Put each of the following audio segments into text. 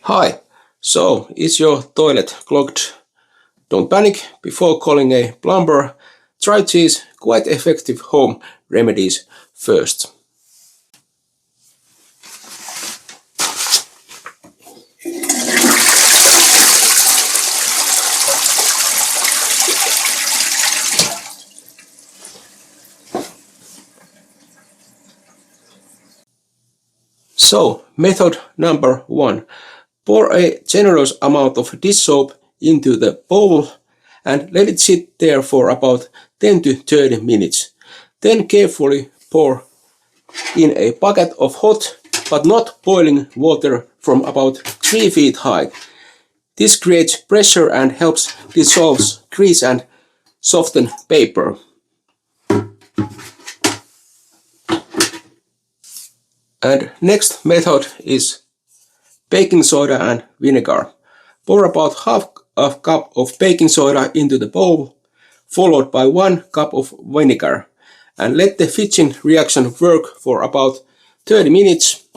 Hi, so is your toilet clogged? Don't panic before calling a plumber. Try these quite effective home remedies first. So, method number 1. Pour a generous amount of dish soap into the bowl and let it sit there for about 10 to 30 minutes. Then carefully pour in a bucket of hot but not boiling water from about 3 feet high. This creates pressure and helps dissolve grease and soften paper. And next method is baking soda and vinegar. Pour about half a cup of baking soda into the bowl, followed by 1 cup of vinegar, and let the fitching reaction work for about 30 minutes,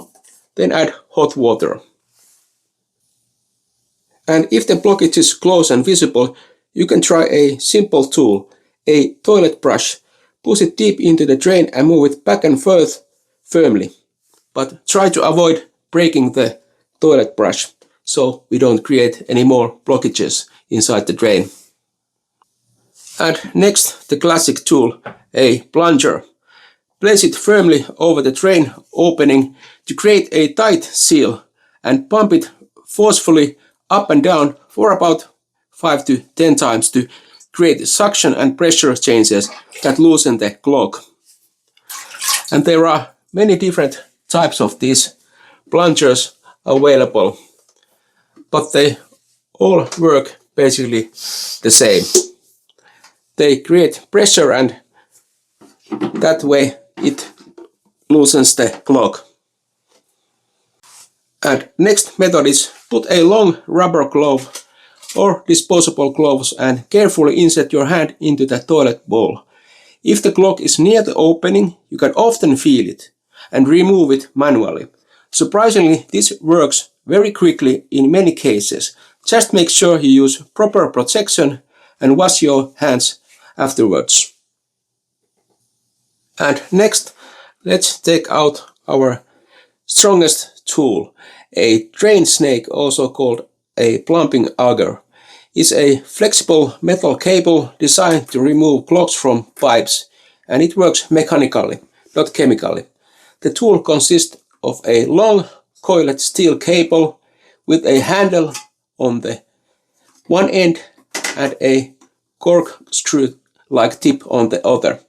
then add hot water. And if the blockage is close and visible, you can try a simple tool, a toilet brush. Push it deep into the drain and move it back and forth firmly. But try to avoid breaking the toilet brush so we don't create any more blockages inside the drain. And next, the classic tool, a plunger. Place it firmly over the drain opening to create a tight seal and pump it forcefully up and down for about 5 to 10 times to create suction and pressure changes that loosen the clog. And there are many different types of these plungers available, but they all work basically the same. They create pressure and that way it loosens the clog. And next method is put a long rubber glove or disposable gloves and carefully insert your hand into the toilet bowl. If the clog is near the opening, you can often feel it and remove it manually. Surprisingly, this works very quickly in many cases. Just make sure you use proper protection and wash your hands afterwards. And next, let's take out our strongest tool. A drain snake, also called a plumbing auger, is a flexible metal cable designed to remove clogs from pipes, and it works mechanically, not chemically. The tool consists of a long coiled steel cable with a handle on the one end and a corkscrew-like tip on the other.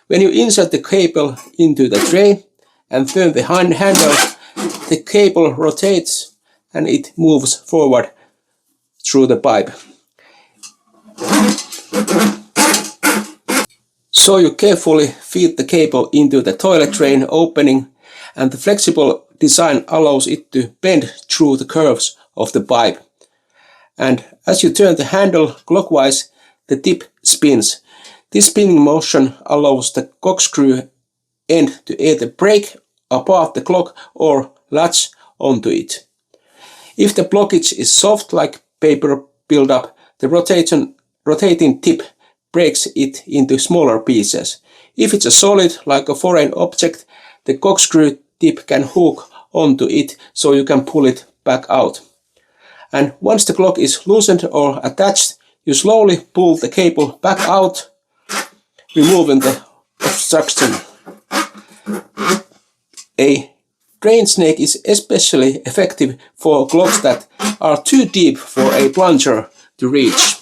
When you insert the cable into the drain and turn the handle, the cable rotates and it moves forward through the pipe. So you carefully feed the cable into the toilet drain opening, and the flexible design allows it to bend through the curves of the pipe. And as you turn the handle clockwise, the tip spins. This spinning motion allows the corkscrew end to either break apart the clog or latch onto it. If the blockage is soft like paper buildup, the rotating tip breaks it into smaller pieces. If it's a solid like a foreign object, the corkscrew tip can hook onto it so you can pull it back out. And once the clog is loosened or attached, you slowly pull the cable back out, removing the obstruction. A drain snake is especially effective for clogs that are too deep for a plunger to reach.